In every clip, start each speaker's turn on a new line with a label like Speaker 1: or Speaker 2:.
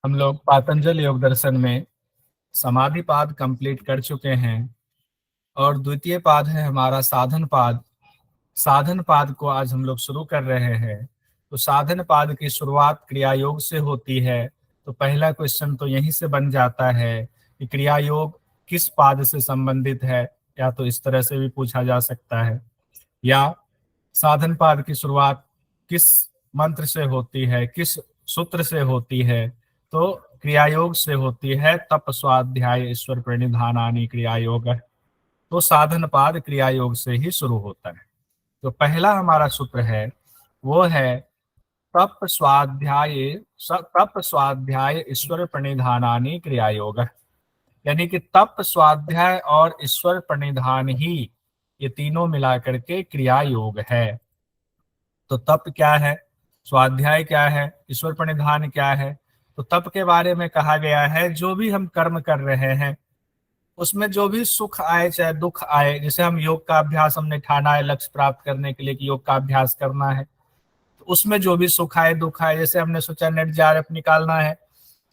Speaker 1: हम लोग पातंजल योग दर्शन में समाधि पाद कंप्लीट कर चुके हैं और द्वितीय पाद है हमारा साधन पाद। साधन पाद को आज हम लोग शुरू कर रहे हैं। तो साधन पाद की शुरुआत क्रिया योग से होती है। तो पहला क्वेश्चन तो यहीं से बन जाता है कि क्रिया योग किस पाद से संबंधित है, या तो इस तरह से भी पूछा जा सकता है, या साधन पाद की शुरुआत किस मंत्र से होती है, किस सूत्र से होती है। तो क्रिया योग से होती है। तप स्वाध्याय ईश्वर प्रणिधानानि क्रिया योग। तो साधन पाद क्रिया योग से ही शुरू होता है। तो पहला हमारा सूत्र है वो है तप स्वाध्याय ईश्वर प्रणिधानानि क्रिया योग। यानी कि तप स्वाध्याय और ईश्वर प्रणिधान ही ये तीनों मिलाकर के क्रिया योग है। तो तप क्या है, स्वाध्याय क्या है, ईश्वर प्रणिधान क्या है। तो तप के बारे में कहा गया है जो भी हम कर्म कर रहे हैं उसमें जो भी सुख आए चाहे दुख आए, जैसे हम योग का अभ्यास हमने ठाना है लक्ष्य प्राप्त करने के लिए कि योग का अभ्यास करना है, तो उसमें जो भी सुख आए दुख आए, जैसे हमने सोचा नेट जेआरएफ निकालना है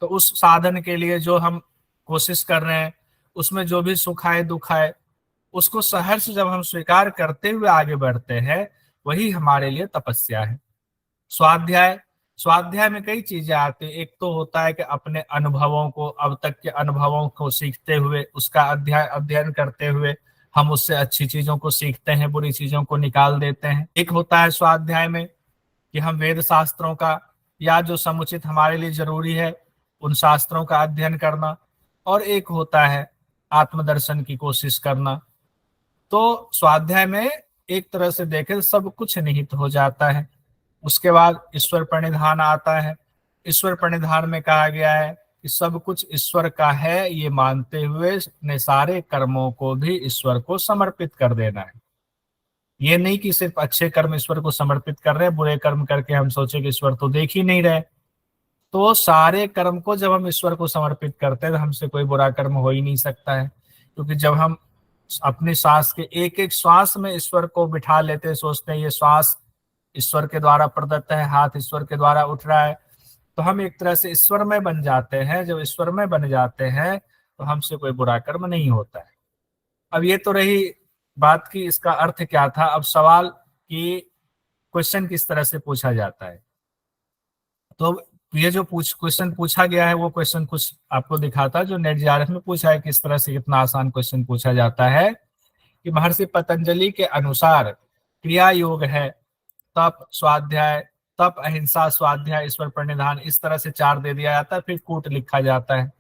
Speaker 1: तो उस साधन के लिए जो हम कोशिश कर रहे हैं उसमें जो भी सुख आए दुख आए उसको सहर्ष जब हम स्वीकार करते हुए आगे बढ़ते हैं वही हमारे लिए तपस्या है। स्वाध्याय, स्वाध्याय में कई चीजें आती हैं। एक तो होता है कि अपने अनुभवों को, अब तक के अनुभवों को सीखते हुए उसका अध्ययन करते हुए हम उससे अच्छी चीजों को सीखते हैं, बुरी चीजों को निकाल देते हैं। एक होता है स्वाध्याय में कि हम वेद शास्त्रों का या जो समुचित हमारे लिए जरूरी है उन शास्त्रों का अध्ययन करना, और एक होता है आत्मदर्शन की कोशिश करना। तो स्वाध्याय में एक तरह से देखें सब कुछ निहित हो जाता है। उसके बाद ईश्वर प्रणिधान आता है। ईश्वर प्रणिधान में कहा गया है कि सब कुछ ईश्वर का है ये मानते हुए अपने सारे कर्मों को भी ईश्वर को समर्पित कर देना है। ये नहीं कि सिर्फ अच्छे कर्म ईश्वर को समर्पित कर रहे हैं, बुरे कर्म करके हम सोचे कि ईश्वर तो देख ही नहीं रहे। तो सारे कर्म को जब हम ईश्वर को समर्पित करते हैं तो हमसे कोई बुरा कर्म हो ही नहीं सकता है, क्योंकि जब हम अपने श्वास के एक एक श्वास में ईश्वर को बिठा लेते हैं, सोचते हैं ये श्वास ईश्वर के द्वारा प्रदत्त है, हाथ ईश्वर के द्वारा उठ रहा है, तो हम एक तरह से ईश्वर में बन जाते हैं। जब ईश्वर में बन जाते हैं तो हमसे कोई बुरा कर्म नहीं होता है। अब ये तो रही बात की इसका अर्थ क्या था। अब सवाल कि क्वेश्चन किस तरह से पूछा जाता है। तो ये जो क्वेश्चन पूछा गया है वो क्वेश्चन कुछ आपको दिखाता है जो नेट जेआरएफ में पूछा है, किस तरह से कितना आसान क्वेश्चन पूछा जाता है कि महर्षि पतंजलि के अनुसार क्रिया योग है तप स्वाध्याय, तप अहिंसा स्वाध्याय ईश्वर प्रणिधान, इस तरह से चार दे दिया जाता है, फिर कूट लिखा जाता है।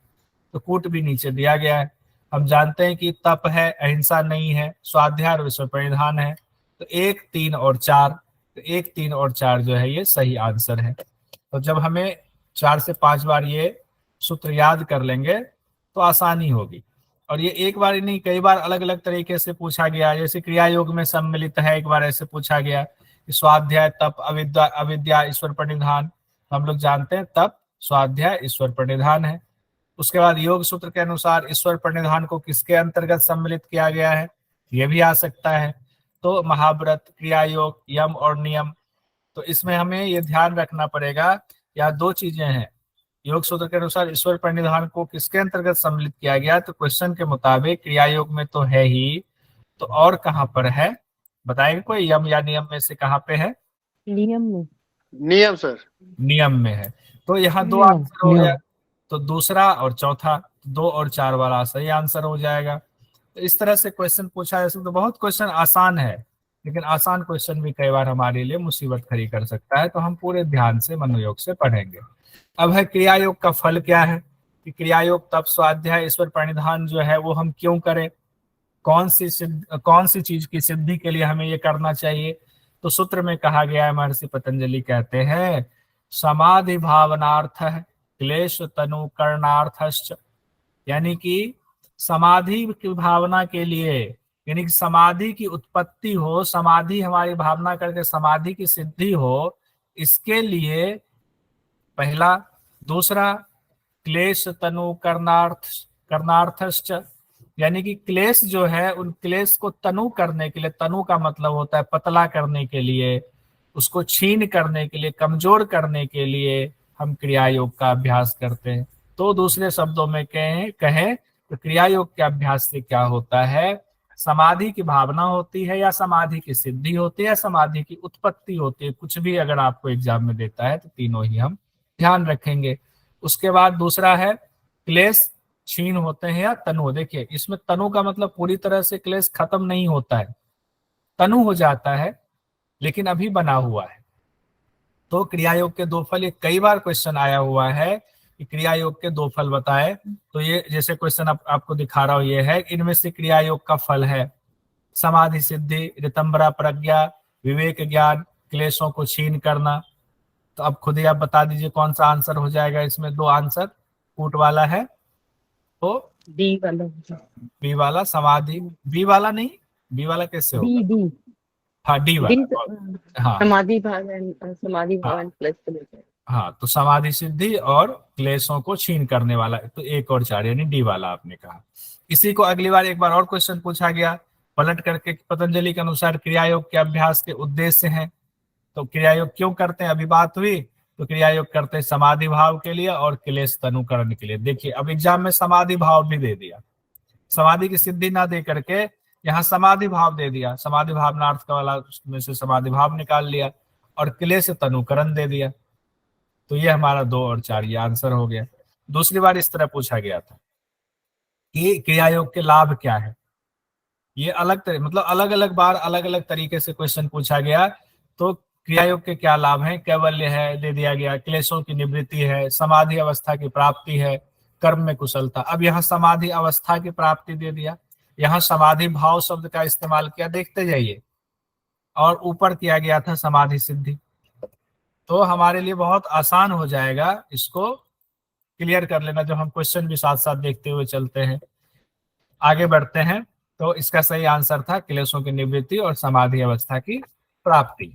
Speaker 1: तो कूट भी नीचे दिया गया है। हम जानते हैं कि तप है, अहिंसा नहीं है, स्वाध्याय और ईश्वर प्रणिधान है। तो एक तीन और चार, तो एक तीन और चार जो है ये सही आंसर है। तो जब हमें 4 से 5 बार ये सूत्र याद कर लेंगे तो आसानी होगी। और ये एक बार ही नहीं, कई बार अलग अलग तरीके से पूछा गया। जैसे क्रिया योग में सम्मिलित है, एक बार ऐसे पूछा गया कि स्वाध्याय तप अविद्या अविद्या ईश्वर प्रणिधान। हम लोग जानते हैं तप स्वाध्याय ईश्वर प्रणिधान है। उसके बाद योग सूत्र के अनुसार ईश्वर प्रणिधान को किसके अंतर्गत सम्मिलित किया गया है, ये भी आ सकता है। तो महाव्रत, क्रिया योग, यम और नियम। तो इसमें हमें ये ध्यान रखना पड़ेगा, या दो चीजें हैं। योग सूत्र के अनुसार ईश्वर प्रणिधान को किसके अंतर्गत सम्मिलित किया गया, तो क्वेश्चन के मुताबिक क्रिया योग में तो है ही, तो और कहाँ पर है बताएंगे कोई, यम या नियम में से कहाँ पे है?
Speaker 2: नियम में।
Speaker 3: नियम सर।
Speaker 1: नियम में है। तो यहाँ दो
Speaker 2: नियम
Speaker 1: आंसर हो गया।
Speaker 2: नियम।
Speaker 1: तो दूसरा और चौथा, 2 और 4 वाला सही आंसर हो जाएगा। तो इस तरह से क्वेश्चन पूछा जा सकता। तो बहुत क्वेश्चन आसान है, लेकिन आसान क्वेश्चन भी कई बार हमारे लिए मुसीबत खड़ी कर सकता है। तो हम पूरे ध्यान से मनोयोग से पढ़ेंगे। अब है क्रिया योग का फल क्या है, कि क्रिया योग तप स्वाध्याय ईश्वर प्रणिधान जो है वो हम क्यों करें, कौन सी चीज की सिद्धि के लिए हमें ये करना चाहिए। तो सूत्र में कहा गया है, महर्षि पतंजलि कहते हैं समाधि भावनार्थ क्लेश तनु करणार्थश्च। यानी कि समाधि की भावना के लिए, यानी कि समाधि की उत्पत्ति हो, समाधि हमारी भावना करके समाधि की सिद्धि हो, इसके लिए पहला। दूसरा क्लेश तनु करणार्थश्च, यानी कि क्लेश जो है उन क्लेश को तनु करने के लिए, तनु का मतलब होता है पतला करने के लिए, उसको छीन करने के लिए, कमजोर करने के लिए हम क्रिया योग का अभ्यास करते हैं। तो दूसरे शब्दों में कहें तो क्रिया योग के अभ्यास से क्या होता है, समाधि की भावना होती है, या समाधि की सिद्धि होती है, या समाधि की उत्पत्ति होती है। कुछ भी अगर आपको एग्जाम में देता है तो तीनों ही हम ध्यान रखेंगे। उसके बाद दूसरा है क्लेश क्षीण होते हैं या तनु। देखिए इसमें तनु का मतलब पूरी तरह से क्लेश खत्म नहीं होता है, तनु हो जाता है लेकिन अभी बना हुआ है। तो क्रिया योग के दो फल, ये कई बार क्वेश्चन आया हुआ है कि क्रिया योग के दो फल बताए। तो ये जैसे क्वेश्चन आपको दिखा रहा हूं, ये है इनमें से क्रिया योग का फल है समाधि सिद्धि, ऋतंबरा प्रज्ञा, विवेक ज्ञान, क्लेशों को छीन करना। तो अब खुद ही आप बता दीजिए कौन सा आंसर हो जाएगा इसमें। दो आंसर कूट वाला है, तो
Speaker 2: डी वाला,
Speaker 1: बी वाला समाधि, बी वाला नहीं, बी वाला कैसे होगा?
Speaker 2: डी
Speaker 1: हाँ डी
Speaker 2: डी
Speaker 1: वाला, हाँ
Speaker 2: समाधि समाधि
Speaker 1: हाँ
Speaker 2: भवन प्लस।
Speaker 1: हाँ, तो समाधि सिद्धि और क्लेशों को छीन करने वाला, तो एक और चार यानी डी वाला आपने कहा। इसी को अगली बार एक बार और क्वेश्चन पूछा गया पलट करके, पतंजलि के अनुसार क्रिया योग के अभ्यास के उद्देश्य हैं। तो क्रिया योग क्यों करते हैं, अभी बात हुई। तो क्रिया योग करते हैं समाधि भाव के लिए और क्लेश तनुकरण के लिए। देखिए अब एग्जाम में समाधि भाव भी दे दिया, समाधि की सिद्धि ना दे करके यहाँ समाधि भाव दे दिया, समाधि भावनार्थ का वाला में से समाधि भाव निकाल लिया, और क्लेश तनुकरण दे दिया। तो ये हमारा 2 और 4 ये आंसर हो गया। दूसरी बार इस तरह पूछा गया था कि क्रिया योग के लाभ क्या है। ये मतलब अलग अलग बार अलग अलग तरीके से क्वेश्चन पूछा गया। तो क्रिया योग के क्या लाभ हैं, कैवल्य है दे दिया गया, क्लेशों की निवृत्ति है, समाधि अवस्था की प्राप्ति है, कर्म में कुशलता। अब यहाँ समाधि अवस्था की प्राप्ति दे दिया, यहाँ समाधि भाव शब्द का इस्तेमाल किया, देखते जाइए। और ऊपर किया गया था समाधि सिद्धि। तो हमारे लिए बहुत आसान हो जाएगा, इसको क्लियर कर लेना जब हम क्वेश्चन भी साथ साथ देखते हुए चलते हैं। आगे बढ़ते हैं। तो इसका सही आंसर था क्लेशों की निवृत्ति और समाधि अवस्था की प्राप्ति।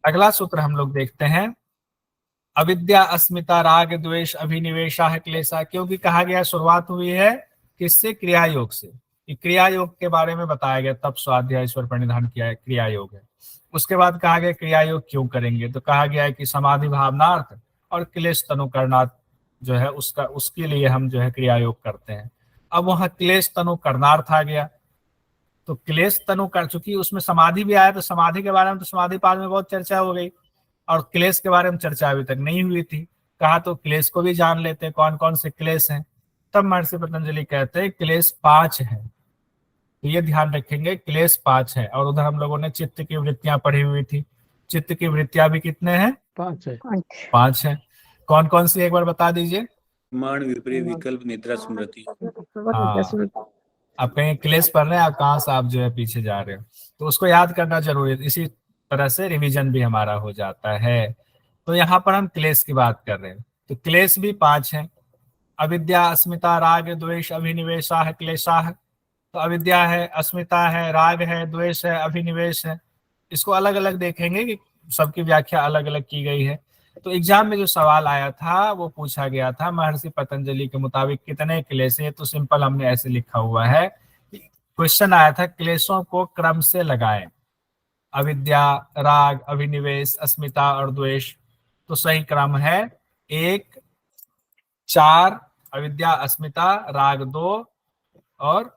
Speaker 1: अगला सूत्र हम लोग देखते हैं, अविद्या अस्मिता राग द्वेष अभिनिवेशा है क्लेशा। क्योंकि कहा गया शुरुआत हुई है किससे, क्रिया योग से। क्रिया योग के बारे में बताया गया, तब स्वाध्याय ईश्वर प्रणिधान किया क्रिया योग है। उसके बाद कहा गया क्रिया योग क्यों करेंगे, तो कहा गया है कि समाधि भावनार्थ और क्लेश तनुकरणार्थ जो है उसका, उसके लिए हम जो है क्रिया योग करते हैं। अब वहां क्लेश तनुकरणार्थ आ गया, तो क्लेश तनु कर, चूंकि उसमें समाधि भी आया तो समाधि के बारे में तो समाधि पाद में बहुत चर्चा हो गई, और क्लेश के बारे में चर्चा अभी तक नहीं हुई थी। कहा तो क्लेश को भी जान लेते हैं, कौन कौन से क्लेश हैं। तब महर्षि पतंजलि कहते हैं क्लेश 5 है। तो ये ध्यान रखेंगे क्लेश 5 है। और उधर हम लोगों ने चित्त की वृत्तियां पढ़ी हुई थी, चित्त की वृत्तियां भी कितने हैं,
Speaker 3: 5 है।
Speaker 1: 5 है। कौन कौन सी एक बार बता दीजिए।
Speaker 3: मान विपरीय विकल्प निद्रा स्मृति।
Speaker 1: हाँ, आप कहीं क्लेश पढ़ रहे हैं, आप कहाँ से आप जो है पीछे जा रहे हो, तो उसको याद करना जरूरी है। इसी तरह से रिवीजन भी हमारा हो जाता है। तो यहाँ पर हम क्लेश की बात कर रहे हैं, तो क्लेश भी 5 हैं। अविद्या अस्मिता राग द्वेष अभिनिवेशा है क्लेशा है। तो अविद्या है, अस्मिता है, राग है, द्वेष है, अभिनिवेश है। इसको अलग अलग देखेंगे कि सबकी व्याख्या अलग अलग की गई है। तो एग्जाम में जो सवाल आया था वो पूछा गया था महर्षि पतंजलि के मुताबिक कितने क्लेश है। तो सिंपल हमने ऐसे लिखा हुआ है, क्वेश्चन आया था क्लेशों को क्रम से लगाएं, अविद्या, राग, अभिनिवेश, अस्मिता और द्वेष। तो सही क्रम है 1, 4, अविद्या, अस्मिता, राग 2, और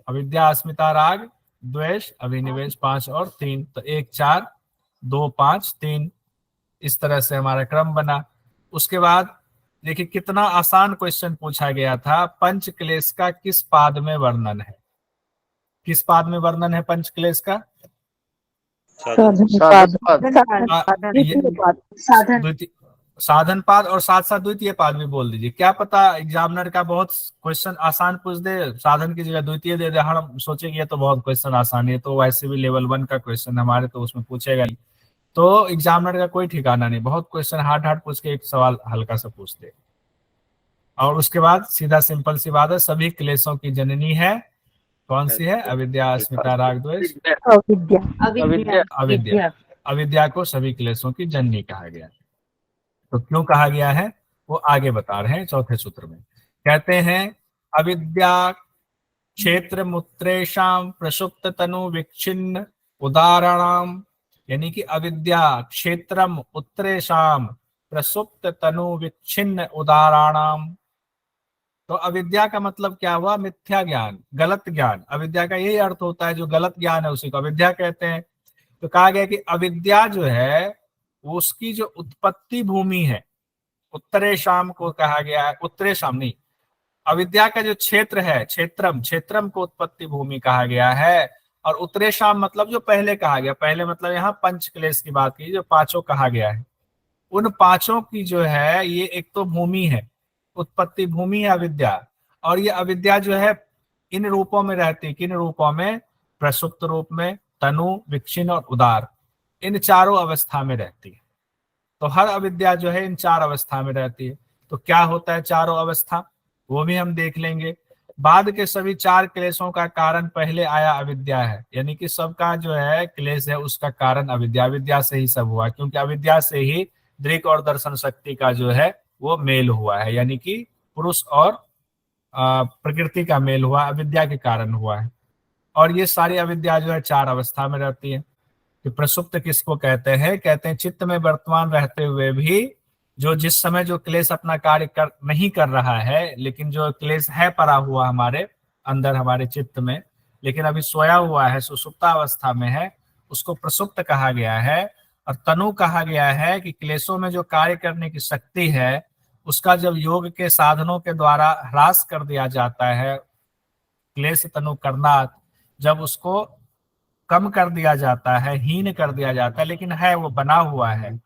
Speaker 1: अविद्या, अस्मिता, राग, द्वेष, अभिनिवेश 5 और 3। तो 1, 4, 2, 5, 3, इस तरह से हमारा क्रम बना। उसके बाद देखिए कितना आसान क्वेश्चन पूछा गया था, पंच क्लेश का किस पाद में वर्णन है। किस पाद में वर्णन है पंच क्लेश का, साधन पाद, और साथ साथ द्वितीय पाद भी बोल दीजिए। क्या पता एग्जामिनर का बहुत क्वेश्चन आसान पूछ दे, साधन की जगह द्वितीय दे दे। हम सोचेंगे तो बहुत क्वेश्चन आसान है, तो वैसे भी लेवल 1 का क्वेश्चन हमारे, तो उसमें पूछेगा ही। तो एग्जामिनर का कोई ठिकाना नहीं, बहुत क्वेश्चन हार्ड हार्ड पूछ के एक सवाल हल्का सा पूछते। और उसके बाद सीधा सिंपल सी बात है, सभी क्लेशों की जननी है, कौन सी है, अविद्या, अस्मिता, राग, द्वेष, अविद्या। अविद्या को सभी क्लेशों की जननी कहा गया। तो क्यों कहा गया है वो आगे बता रहे हैं चौथे सूत्र में। कहते हैं अविद्या क्षेत्र मूत्रेशम प्रसुप्त तनु विच्छिन्न उदाहरणाम यानी कि अविद्या क्षेत्रम उत्तरेशाम प्रसुप्त तनु विच्छिन्न उदाहरणाम। तो अविद्या का मतलब क्या हुआ? मिथ्या ज्ञान, गलत ज्ञान। अविद्या का यही अर्थ होता है, जो गलत ज्ञान है उसी को अविद्या कहते हैं। तो कहा गया कि अविद्या जो है वो उसकी जो उत्पत्ति भूमि है, उत्तरेशाम को कहा गया है, उत्तरेशाम नहीं, अविद्या का जो क्षेत्र है क्षेत्रम, क्षेत्रम को उत्पत्ति भूमि कहा गया है। और उत्तरेशाम मतलब जो पहले कहा गया, पहले मतलब यहाँ पंच क्लेश की बात की, जो पांचों कहा गया है, उन पांचों की जो है ये एक तो भूमि है, उत्पत्ति भूमि है अविद्या। और ये अविद्या जो है इन रूपों में रहती है। किन रूपों में? प्रसुप्त रूप में, तनु, विच्छिन्न और उदार, इन चारों अवस्था में रहती है। तो हर अविद्या जो है इन चार अवस्था में रहती है। तो क्या होता है चारों अवस्था, वो भी हम देख लेंगे। बाद के सभी चार क्लेशों का कारण पहले आया अविद्या है, यानी कि सबका जो है क्लेश है उसका कारण अविद्या, अविद्या से ही सब हुआ, क्योंकि अविद्या से ही दृक और दर्शन शक्ति का जो है वो मेल हुआ है, यानी कि पुरुष और प्रकृति का मेल हुआ अविद्या के कारण हुआ है। और ये सारी अविद्या जो है चार अवस्था में रहती है। कि प्रसुप्त किसको कहते हैं? कहते हैं चित्त में वर्तमान रहते हुए भी जो जिस समय जो क्लेश अपना कार्य नहीं कर रहा है, लेकिन जो क्लेश है पड़ा हुआ हमारे अंदर, हमारे चित्त में, लेकिन अभी सोया हुआ है, सुसुप्ता अवस्था में है, उसको प्रसुप्त कहा गया है। और तनु कहा गया है कि क्लेशों में जो कार्य करने की शक्ति है उसका जब योग के साधनों के द्वारा ह्रास कर दिया जाता है, क्लेश तनु करना, जब उसको कम कर दिया जाता है, हीन कर दिया जाता है, लेकिन है वो बना हुआ है,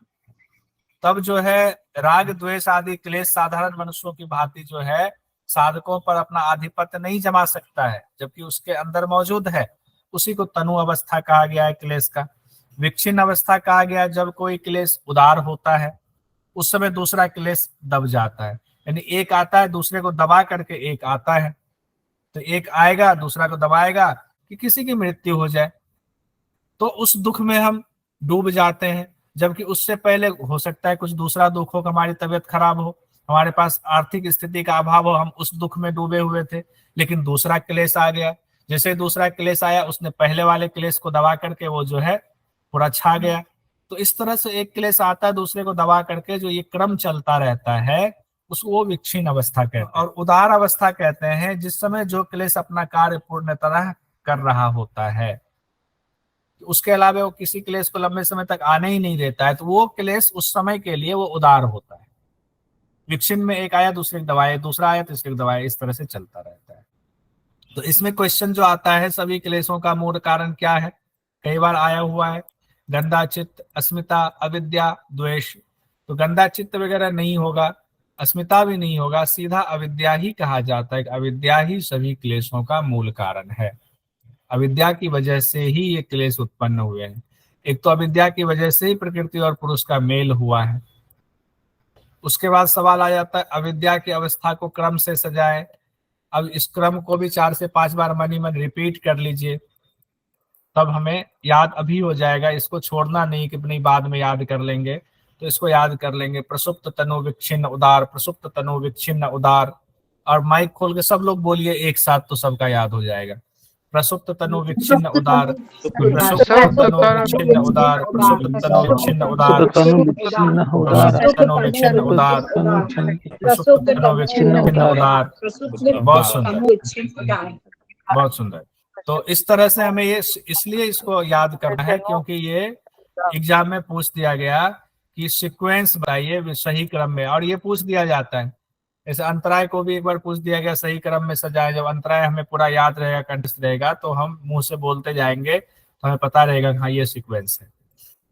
Speaker 1: तब जो है राग द्वेष आदि क्लेश साधारण मनुष्यों की भांति जो है साधकों पर अपना आधिपत्य नहीं जमा सकता है, जबकि उसके अंदर मौजूद है। उसी को तनु अवस्था कहा गया है क्लेश का। विच्छिन्न अवस्था कहा गया है जब कोई क्लेश उदार होता है, उस समय दूसरा क्लेश दब जाता है, यानी एक आता है दूसरे को दबा करके एक आता है, तो एक आएगा दूसरा को दबाएगा कि किसी की मृत्यु हो जाए, तो उस दुख में हम डूब जाते हैं। जबकि उससे पहले हो सकता है कुछ दूसरा दुख हो, हमारी तबीयत खराब हो, हमारे पास आर्थिक स्थिति का अभाव हो, हम उस दुख में डूबे हुए थे, लेकिन दूसरा क्लेश आ गया। जैसे दूसरा क्लेश आया उसने पहले वाले क्लेश को दबा करके वो जो है पूरा छा गया। तो इस तरह से एक क्लेश आता है दूसरे को दबा करके, जो ये क्रम चलता रहता है उसको वो विच्छिन्न अवस्था कहते हैं। और उदार अवस्था कहते हैं जिस समय जो क्लेश अपना कार्य पूर्ण तरह कर रहा होता है, उसके अलावा वो किसी क्लेश को लंबे समय तक आने ही नहीं देता है, तो वो क्लेश उस समय के लिए वो उदार होता है। विच्छिन्न में एक आया दूसरे को दबाए, दूसरा आया तीसरे को दबाए, इस तरह से चलता रहता है। तो इसमें क्वेश्चन जो आता है सभी क्लेशों का मूल कारण क्या है, कई बार आया हुआ है, गंदा चित्त, अस्मिता, अविद्या, द्वेष। तो गंदा चित्त वगैरह नहीं होगा, अस्मिता भी नहीं होगा, सीधा अविद्या ही कहा जाता है। अविद्या ही सभी क्लेशों का मूल कारण है, अविद्या की वजह से ही ये क्लेश उत्पन्न हुए हैं। एक तो अविद्या की वजह से ही प्रकृति और पुरुष का मेल हुआ है। उसके बाद सवाल आ जाता है अविद्या की अवस्था को क्रम से सजाए। अब इस क्रम को भी 4 से 5 बार मन ही मन रिपीट कर लीजिए, तब हमें याद अभी हो जाएगा। इसको छोड़ना नहीं कि अपनी बाद में याद कर लेंगे, तो इसको याद कर लेंगे। प्रसुप्त तनु विच्छिन्न उदार, प्रसुप्त तनु विच्छिन्न उदार। और माइक खोल के सब लोग बोलिए एक साथ, तो सबका याद हो जाएगा। प्रसुप्त तनु विच्छिन्न उदार, प्रसुप्त तनु विच्छिन्न उदार, प्रसुप्त तनु विच्छिन्न उदार, प्रसुप्त तनु विच्छिन्न उदार, प्रसुप्त तनु विच्छिन्न उदार। बहुत सुंदर, बहुत सुंदर। तो इस तरह से हमें ये इसलिए इसको याद करना है क्योंकि ये एग्जाम में पूछ दिया गया कि सीक्वेंस बताइए सही क्रम में, और ये पूछ दिया जाता है। जैसे अंतराय को भी एक बार पूछ दिया गया सही क्रम में सजाए। जब अंतराय हमें पूरा याद रहेगा, कंठस्थ रहेगा, तो हम मुंह से बोलते जाएंगे तो हमें पता रहेगा हाँ ये सीक्वेंस है।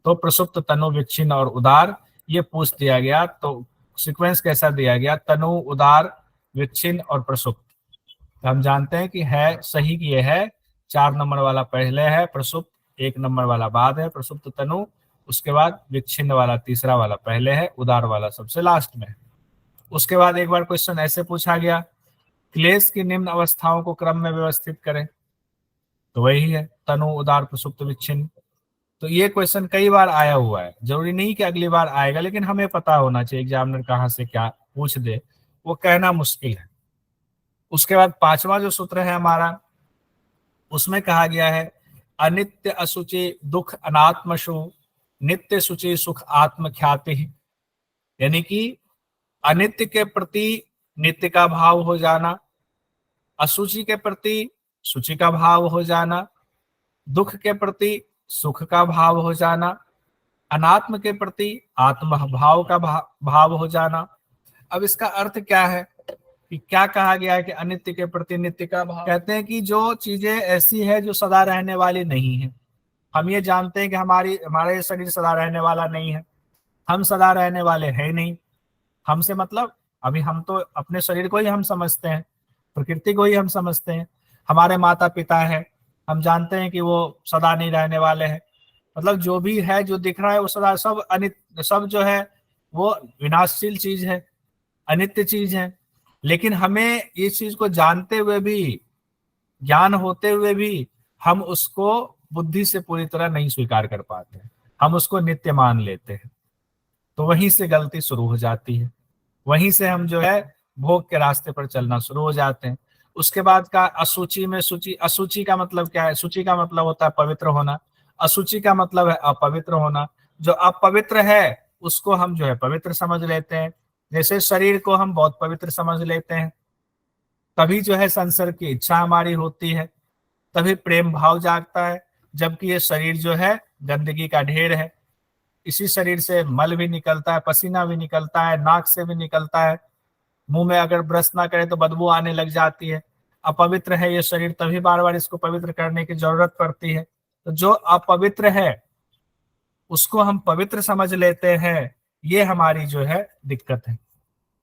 Speaker 1: तो प्रसुप्त, तनु, विच्छिन्न और उदार ये पूछ दिया गया। तो सीक्वेंस कैसा दिया गया? तनु, उदार, विच्छिन्न और प्रसुप्त। तो हम जानते हैं कि है सही की ये है 4 नंबर वाला पहले है, प्रसुप्त 1 नंबर वाला बाद है, प्रसुप्त तनु, उसके बाद विच्छिन्न वाला तीसरा वाला पहले है, उदार वाला सबसे लास्ट में है। उसके बाद एक बार क्वेश्चन ऐसे पूछा गया, क्लेश की निम्न अवस्थाओं को क्रम में व्यवस्थित करें, तो वही है तनु, उदार, प्रसुप्त, विच्छिन्न। तो ये क्वेश्चन कई बार आया हुआ है, जरूरी नहीं कि अगली बार आएगा, लेकिन हमें पता होना चाहिए एग्जामिनर कहाँ से क्या पूछ दे, वो कहना मुश्किल है। उसके बाद 5वां जो सूत्र है हमारा, उसमें कहा गया है अनित्य, असुचि, दुख, अनात्मशु, नित्य शुचि सुख आत्म ख्याति, यानी कि अनित्य के प्रति नित्य का भाव हो जाना, अशुचि के प्रति शुचि का भाव हो जाना, दुख के प्रति सुख का भाव हो जाना, अनात्म के प्रति आत्म भाव का भाव हो जाना। अब इसका अर्थ क्या है कि क्या कहा गया है कि अनित्य के प्रति नित्य का भाव? कहते हैं कि जो चीजें ऐसी है जो सदा रहने वाली नहीं है। हम ये जानते हैं कि हमारा ये शरीर सदा रहने वाला नहीं है, हम सदा रहने वाले हैं नहीं। हमसे मतलब अभी हम तो अपने शरीर को ही हम समझते हैं, प्रकृति को ही हम समझते हैं। हमारे माता पिता है, हम जानते हैं कि वो सदा नहीं रहने वाले हैं। मतलब जो भी है, जो दिख रहा है वो सदा, सब अनित्य, सब जो है वो विनाशशील चीज है, अनित्य चीज है। लेकिन हमें इस चीज को जानते हुए भी, ज्ञान होते हुए भी, हम उसको बुद्धि से पूरी तरह नहीं स्वीकार कर पाते, हम उसको नित्य मान लेते हैं। तो वहीं से गलती शुरू हो जाती है, वहीं से हम जो है भोग के रास्ते पर चलना शुरू हो जाते हैं। उसके बाद का अशुचि में शुचि। अशुचि का मतलब क्या है? शुचि का मतलब होता है पवित्र होना, अशुचि का मतलब है अपवित्र होना। जो अपवित्र है उसको हम जो है पवित्र समझ लेते हैं। जैसे शरीर को हम बहुत पवित्र समझ लेते हैं, तभी जो है संसर्ग की इच्छा हमारी होती है, तभी प्रेम भाव जागता है। जबकि ये शरीर जो है गंदगी का ढेर है, इसी शरीर से मल भी निकलता है, पसीना भी निकलता है, नाक से भी निकलता है, मुंह में अगर ब्रश ना करे तो बदबू आने लग जाती है। अपवित्र है ये शरीर, तभी बार बार इसको पवित्र करने की जरूरत पड़ती है। तो जो अपवित्र है उसको हम पवित्र समझ लेते हैं, ये हमारी जो है दिक्कत है।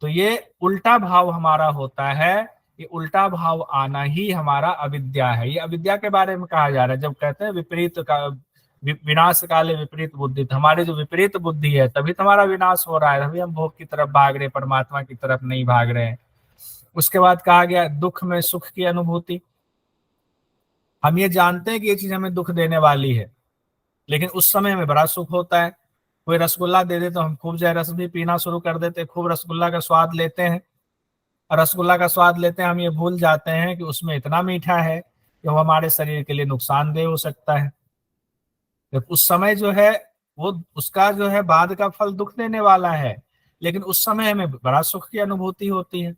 Speaker 1: तो ये उल्टा भाव हमारा होता है, ये उल्टा भाव आना ही हमारा अविद्या है। ये अविद्या के बारे में कहा जा रहा है। जब कहते हैं विपरीत का विनाश काले विपरीत बुद्धि, तो हमारी जो विपरीत बुद्धि है तभी तो हमारा विनाश हो रहा है, तभी हम भोग की तरफ भाग रहे, परमात्मा की तरफ नहीं भाग रहे हैं। उसके बाद कहा गया दुख में सुख की अनुभूति। हम ये जानते हैं कि ये चीज हमें दुख देने वाली है, लेकिन उस समय हमें बड़ा सुख होता है। कोई रसगुल्ला दे दे तो हम खूब जो रस भी पीना शुरू कर देते हैं, खूब रसगुल्ला का स्वाद लेते हैं। और रसगुल्ला का स्वाद लेते हैं, हम ये भूल जाते हैं कि उसमें इतना मीठा है कि वो हमारे शरीर के लिए नुकसानदेह हो सकता है। तो उस समय जो है वो, उसका जो है बाद का फल दुख देने वाला है, लेकिन उस समय हमें बड़ा सुख की अनुभूति होती है।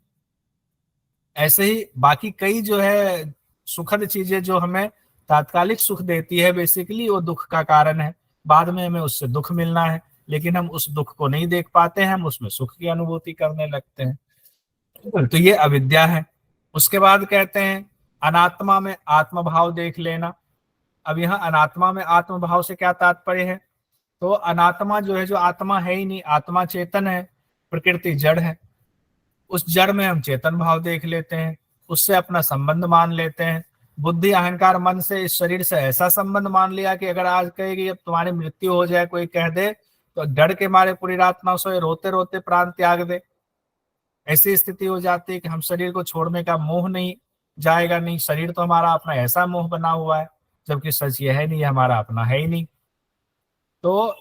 Speaker 1: ऐसे ही बाकी कई जो है सुखद चीजें जो हमें तात्कालिक सुख देती है, बेसिकली वो दुख का कारण है। बाद में हमें उससे दुख मिलना है, लेकिन हम उस दुख को नहीं देख पाते हैं, हम उसमें सुख की अनुभूति करने लगते हैं। तो ये अविद्या है। उसके बाद कहते हैं अनात्मा में आत्मभाव देख लेना। अब यहाँ अनात्मा में आत्मभाव से क्या तात्पर्य है? तो अनात्मा जो है, जो आत्मा है ही नहीं, आत्मा चेतन है, प्रकृति जड़ है। उस जड़ में हम चेतन भाव देख लेते हैं, उससे अपना संबंध मान लेते हैं। बुद्धि अहंकार मन से इस शरीर से ऐसा संबंध मान लिया कि अगर आज कहेगी अब तुम्हारी मृत्यु हो जाए, कोई कह दे, तो डर के मारे पूरी रात ना सोए, रोते रोते प्राण त्याग दे। ऐसी स्थिति हो जाती है कि हम शरीर को छोड़ने का मोह नहीं जाएगा, नहीं, शरीर तो हमारा अपना ऐसा मोह बना हुआ है, जबकि सच यह है नहीं, हमारा अपना है ही नहीं। तो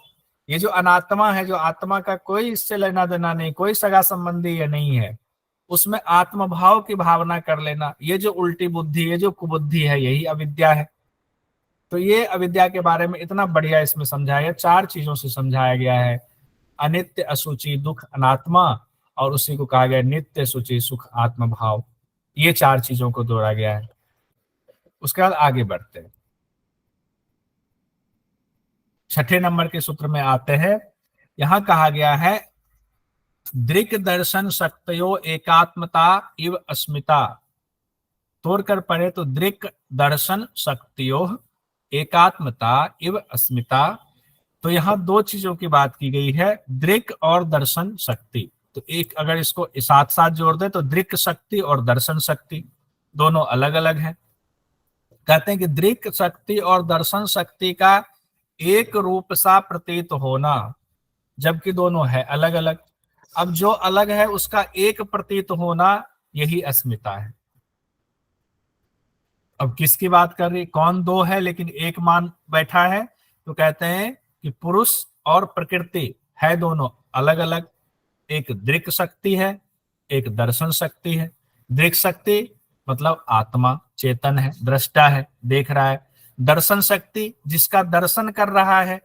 Speaker 1: ये जो अनात्मा है, जो आत्मा का कोई इससे लेना देना नहीं, कोई सगा संबंधी ये नहीं है, उसमें आत्मभाव की भावना कर लेना, ये जो उल्टी बुद्धि, ये जो कुबुद्धि है, यही अविद्या है। तो ये अविद्या के बारे में इतना बढ़िया इसमें समझाया गया, 4 चीजों से समझाया गया है। अनित्य, अशुचि, दुख, अनात्मा, और उसी को कहा गया नित्य, शुचि, सुख, आत्म भाव। ये 4 चीजों को जोड़ा गया है। उसके बाद आगे बढ़ते हैं, 6ठे नंबर के सूत्र में आते हैं। यहां कहा गया है दृक् दर्शन शक्तयो एकात्मता इव अस्मिता। तोड़कर पढ़े तो दृक् दर्शन शक्तियो एकात्मता इव अस्मिता। तो यहाँ 2 चीजों की बात की गई है, दृक् और दर्शन शक्ति। तो एक अगर इसको साथ साथ जोड़ दे तो दृक् शक्ति और दर्शन शक्ति दोनों अलग अलग हैं। कहते हैं कि दृक् शक्ति और दर्शन शक्ति का एक रूप सा प्रतीत होना, जबकि दोनों है अलग अलग। अब जो अलग है उसका एक प्रतीत होना, यही अस्मिता है। अब किसकी बात कर रही, कौन 2 है लेकिन एक मान बैठा है? तो कहते हैं कि पुरुष और प्रकृति है दोनों अलग अलग। एक दृक् शक्ति है, एक दर्शन शक्ति है। दृक् शक्ति मतलब आत्मा, चेतन है, दृष्टा है, देख रहा है। दर्शन शक्ति जिसका दर्शन कर रहा है,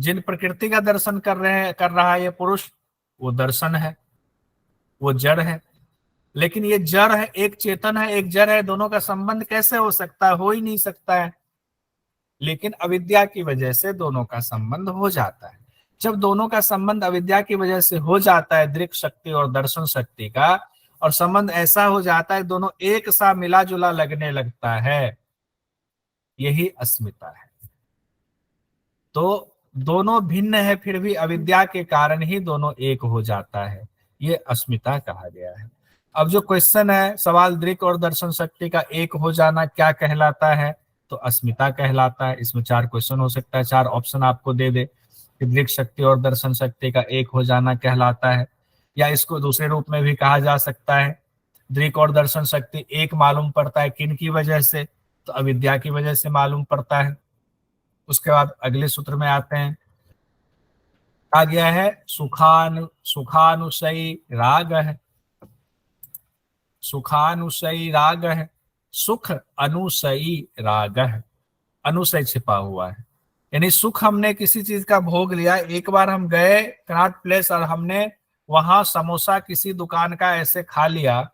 Speaker 1: जिन प्रकृति का दर्शन कर रहा है ये पुरुष, वो दर्शन है, वो जड़ है। लेकिन ये जड़ है, एक चेतन है, एक जड़ है, दोनों का संबंध कैसे हो सकता है? हो ही नहीं सकता है। लेकिन अविद्या की वजह से दोनों का संबंध हो जाता है। जब दोनों का संबंध अविद्या की वजह से हो जाता है, दृक् शक्ति और दर्शन शक्ति का, और संबंध ऐसा हो जाता है दोनों एक सा मिला जुला लगने लगता है, यही अस्मिता है। तो दोनों भिन्न है, फिर भी अविद्या के कारण ही दोनों एक हो जाता है, ये अस्मिता कहा गया है। अब जो क्वेश्चन है, सवाल दृक् और दर्शन शक्ति का एक हो जाना क्या कहलाता है? तो अस्मिता कहलाता है। इसमें 4 क्वेश्चन हो सकता है, 4 ऑप्शन आपको दे दे कि दृक् शक्ति और दर्शन शक्ति का एक हो जाना कहलाता है। या इसको दूसरे रूप में भी कहा जा सकता है, दृक् और दर्शन शक्ति एक मालूम पड़ता है किन की वजह से? तो अविद्या की वजह से मालूम पड़ता है। उसके बाद अगले सूत्र में आते हैं, आ गया है सुखानुशयी राग है, सुखानुशयी राग है, सुख अनुशयी राग है। अनुशय छिपा हुआ है, यानी सुख हमने किसी चीज का भोग लिया। एक बार हम गए कनॉट प्लेस और हमने वहां समोसा किसी दुकान का ऐसे खा लिया,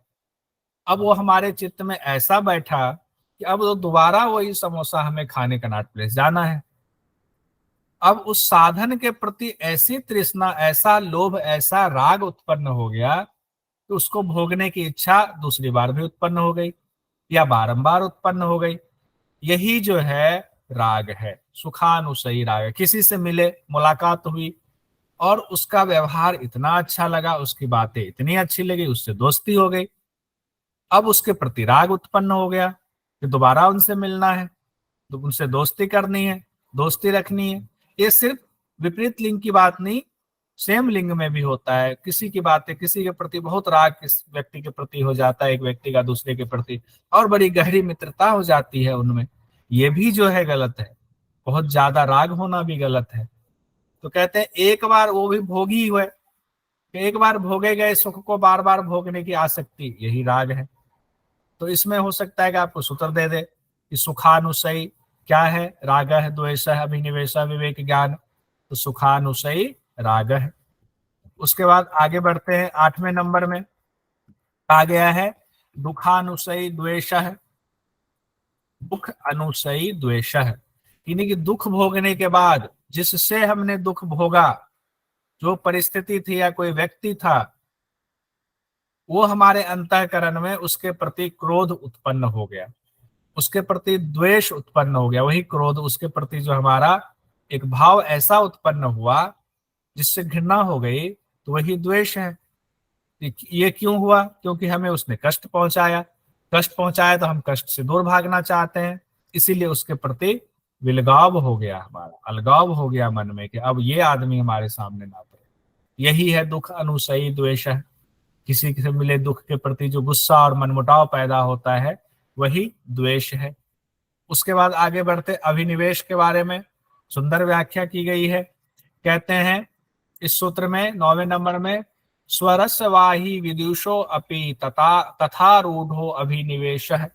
Speaker 1: अब वो हमारे चित्त में ऐसा बैठा कि अब वो दोबारा वही समोसा हमें खाने कनॉट प्लेस जाना है। अब उस साधन के प्रति ऐसी तृष्णा, ऐसा लोभ, ऐसा राग उत्पन्न हो गया कि उसको भोगने की इच्छा दूसरी बार भी उत्पन्न हो गई या बारंबार उत्पन्न हो गई। यही जो है राग है, सुखानुशयी राग है। किसी से मिले, मुलाकात हुई और उसका व्यवहार इतना अच्छा लगा, उसकी बातें इतनी अच्छी लगी, उससे दोस्ती हो गई। अब उसके प्रति राग उत्पन्न हो गया कि दोबारा उनसे मिलना है, तो उनसे दोस्ती करनी है, दोस्ती रखनी है। ये सिर्फ विपरीत लिंग की बात नहीं, सेम लिंग में भी होता है। किसी की बातें, किसी के प्रति बहुत राग किस व्यक्ति के प्रति हो जाता है, एक व्यक्ति का दूसरे के प्रति, और बड़ी गहरी मित्रता हो जाती है उनमें। ये भी जो है गलत है, बहुत ज्यादा राग होना भी गलत है। तो कहते हैं एक बार वो भी भोगी हुए, एक बार भोगे गए सुख को बार बार भोगने की आसक्ति, यही राग है। तो इसमें हो सकता है कि आपको सूत्र दे दे कि सुखानुशयी क्या है? राग है, द्वेष है, अभिनिवेश, विवेक, ज्ञान। तो सुखानुशयी राग है। उसके बाद आगे बढ़ते हैं, 8वें नंबर में आ गया है दुखानुशयी द्वेष है, दुख अनुशयी द्वेष है। यानी कि दुख भोगने के बाद, जिससे हमने दुख भोगा, जो परिस्थिति थी या कोई व्यक्ति था, वो हमारे अंतःकरण में उसके प्रति क्रोध उत्पन्न हो गया, उसके प्रति द्वेष उत्पन्न हो गया। वही क्रोध, उसके प्रति जो हमारा एक भाव ऐसा उत्पन्न हुआ जिससे घृणा हो गई, तो वही द्वेष है। ये क्यों हुआ? क्योंकि हमें उसने कष्ट पहुंचाया, कष्ट पहुंचाया तो हम कष्ट से दूर भागना चाहते हैं, इसीलिए उसके प्रति विलगाव हो गया, हमारा अलगाव हो गया मन में कि अब ये आदमी हमारे सामने ना पड़े। यही है दुख अनुशयी द्वेष है। किसी से मिले दुख के प्रति जो गुस्सा और मनमुटाव पैदा होता है, वही द्वेष है। उसके बाद आगे बढ़ते, अभिनिवेश के बारे में सुंदर व्याख्या की गई है। कहते हैं इस सूत्र में 9वें नंबर में, स्वरसवाही विदुषो अपि तथा रूढ़ो अभिनिवेश है।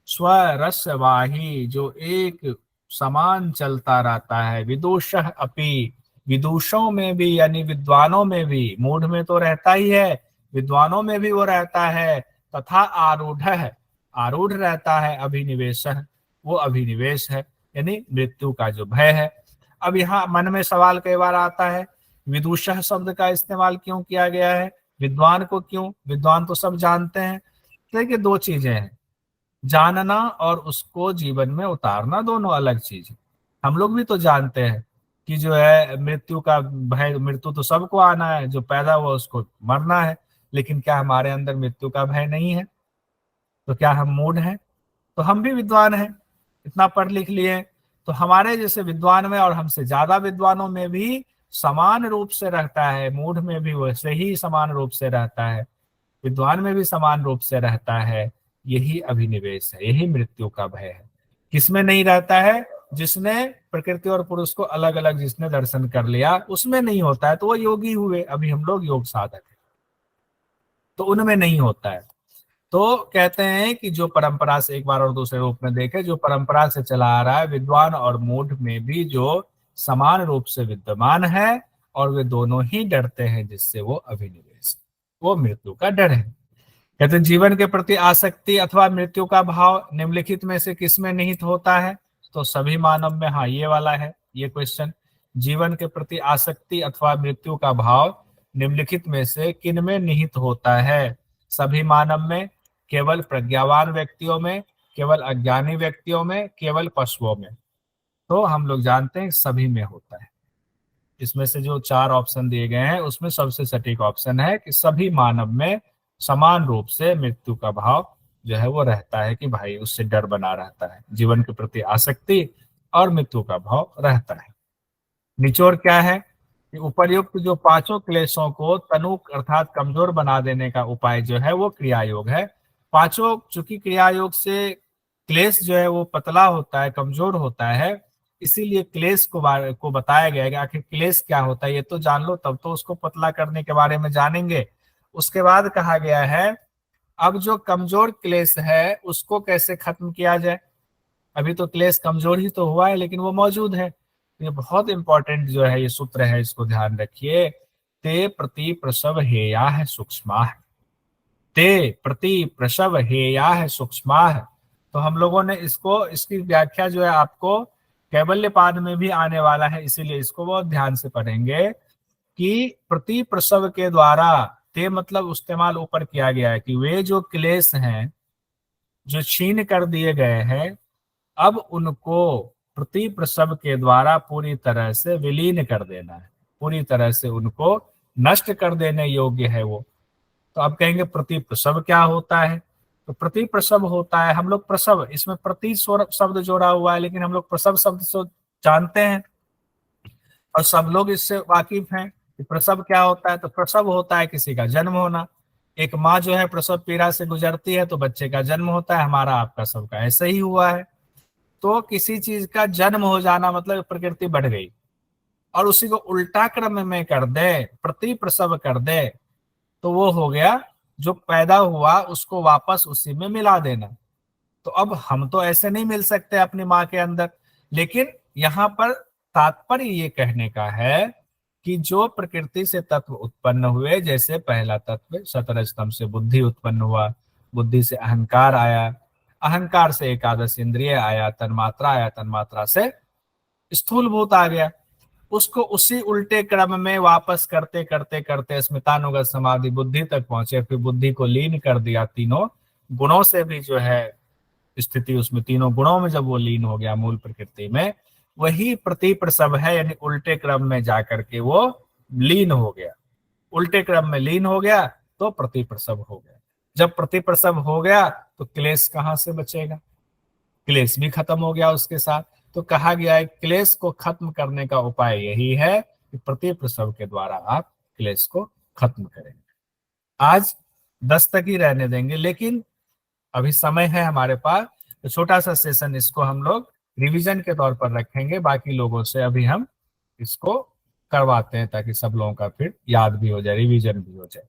Speaker 1: स्वरसवाही, जो एक समान चलता रहता है, विदुष अपि, विदुषों में भी यानी विद्वानों में भी, मूढ़ में तो रहता ही है, विद्वानों में भी वो रहता है। तथा आरूढ़ है, आरूढ़ रहता है, अभिनिवेश है, वो अभिनिवेश है, यानी मृत्यु का जो भय है। अब यहाँ मन में सवाल कई बार आता है, विदुषः शब्द का इस्तेमाल क्यों किया गया है? विद्वान को क्यों? विद्वान तो सब जानते हैं। देखिए, 2 चीजें हैं, जानना और उसको जीवन में उतारना, दोनों अलग चीज है। हम लोग भी तो जानते हैं कि जो है मृत्यु का भय, मृत्यु तो सबको आना है, जो पैदा हुआ उसको मरना है। लेकिन क्या हमारे अंदर मृत्यु का भय नहीं है? तो क्या हम मूढ़ हैं? तो हम भी विद्वान हैं, इतना पढ़ लिख लिए, तो हमारे जैसे विद्वान में और हमसे ज्यादा विद्वानों में भी समान रूप से रहता है, मूढ़ में भी वैसे ही समान रूप से रहता है, विद्वान में भी समान रूप से रहता है। यही अभिनिवेश है, यही मृत्यु का भय है। किसमें नहीं रहता है? जिसने प्रकृति और पुरुष को अलग अलग जिसने दर्शन कर लिया, उसमें नहीं होता है, तो वो योगी हुए। अभी हम लोग योग साधक हैं, तो उनमें नहीं होता है। तो कहते हैं कि जो परंपरा से, एक बार और दूसरे रूप में देखे, जो परंपरा से चला आ रहा है, विद्वान और मूढ़ में भी जो समान रूप से विद्यमान है और वे दोनों ही डरते हैं जिससे वो अभिनिवेश, वो मृत्यु का डर है। कहते हैं जीवन के प्रति आसक्ति अथवा मृत्यु का भाव निम्नलिखित में से किसमें निहित होता है? तो सभी मानव में। हाँ, ये वाला है ये क्वेश्चन। जीवन के प्रति आसक्ति अथवा मृत्यु का भाव निम्नलिखित में से किन में निहित होता है? सभी मानव में, केवल प्रज्ञावान व्यक्तियों में, केवल अज्ञानी व्यक्तियों में, केवल पशुओं में। तो हम लोग जानते हैं सभी में होता है। इसमें से जो 4 ऑप्शन दिए गए हैं उसमें सबसे सटीक ऑप्शन है कि सभी मानव में समान रूप से मृत्यु का भाव जो है वो रहता है, कि भाई उससे डर बना रहता है, जीवन के प्रति आसक्ति और मृत्यु का भाव रहता है। निचोड़ क्या है कि उपर्युक्त जो 5 क्लेशों को तनुक अर्थात कमजोर बना देने का उपाय जो है वो क्रिया योग है। 5 चूंकि क्रिया योग से क्लेश जो है वो पतला होता है, कमजोर होता है, इसीलिए क्लेश को बताया गया है कि आखिर क्लेश क्या होता है ये तो जान लो, तब तो उसको पतला करने के बारे में जानेंगे। उसके बाद कहा गया है अब जो कमजोर क्लेश है उसको कैसे खत्म किया जाए। अभी तो क्लेश कमजोर ही तो हुआ है लेकिन वो मौजूद है। ये बहुत इंपॉर्टेंट जो है ये सूत्र है, इसको ध्यान रखिए। ते प्रति प्रसव हेया है सूक्ष्मा, ते प्रति प्रसव हेया है सूक्ष्मा। तो हम लोगों ने इसकी व्याख्या जो है आपको कैवल्य पाद में भी आने वाला है, इसीलिए इसको बहुत ध्यान से पढ़ेंगे कि प्रति प्रसव के द्वारा, ते मतलब इस्तेमाल ऊपर किया गया है कि वे जो क्लेश हैं जो छीन कर दिए गए हैं अब उनको प्रति प्रसव के द्वारा पूरी तरह से विलीन कर देना है, पूरी तरह से उनको नष्ट कर देने योग्य है वो। तो आप कहेंगे प्रति प्रसव क्या होता है? तो प्रति प्रसव होता है, हम लोग प्रसव, इसमें प्रति शब्द जोड़ा हुआ है लेकिन हम लोग प्रसव शब्द से जानते हैं और सब लोग इससे वाकिफ हैं कि प्रसव क्या होता है। तो प्रसव होता है किसी का जन्म होना। एक माँ जो है प्रसव पीड़ा से गुजरती है तो बच्चे का जन्म होता है, हमारा आपका सबका ऐसा ही हुआ है। तो किसी चीज का जन्म हो जाना मतलब प्रकृति बढ़ गई, और उसी को उल्टा क्रम में कर दे, प्रति प्रसव कर दे, तो वो हो गया जो पैदा हुआ उसको वापस उसी में मिला देना। तो अब हम तो ऐसे नहीं मिल सकते अपनी माँ के अंदर, लेकिन यहाँ पर तात्पर्य ये कहने का है कि जो प्रकृति से तत्व उत्पन्न हुए, जैसे पहला तत्व सतरज स्तंभ से बुद्धि उत्पन्न हुआ, बुद्धि से अहंकार आया, अहंकार से एकादश इंद्रिय आया, तन्मात्रा आया, तन्मात्रा से स्थूल भूत आ गया, उसको उसी उल्टे क्रम में वापस करते करते करते स्मितानुगत समाधि बुद्धि तक पहुंचे, फिर बुद्धि को लीन कर दिया तीनों गुणों से भी जो है स्थिति, उसमें तीनों गुणों में जब वो लीन हो गया मूल प्रकृति में, वही प्रति प्रसव है, यानी उल्टे क्रम में जाकर के वो लीन हो गया, उल्टे क्रम में लीन हो गया तो प्रति प्रसव हो गया। जब प्रति प्रसव हो गया तो क्लेश कहाँ से बचेगा? क्लेश भी खत्म हो गया उसके साथ। तो कहा गया है क्लेश को खत्म करने का उपाय यही है कि प्रति प्रसव के द्वारा आप क्लेश को खत्म करेंगे। आज 10 तक ही रहने देंगे, लेकिन अभी समय है हमारे पास, तो छोटा सा सेशन इसको हम लोग रिवीजन के तौर पर रखेंगे। बाकी लोगों से अभी हम इसको करवाते हैं ताकि सब लोगों का फिर याद भी हो जाए, रिवीजन भी हो जाए।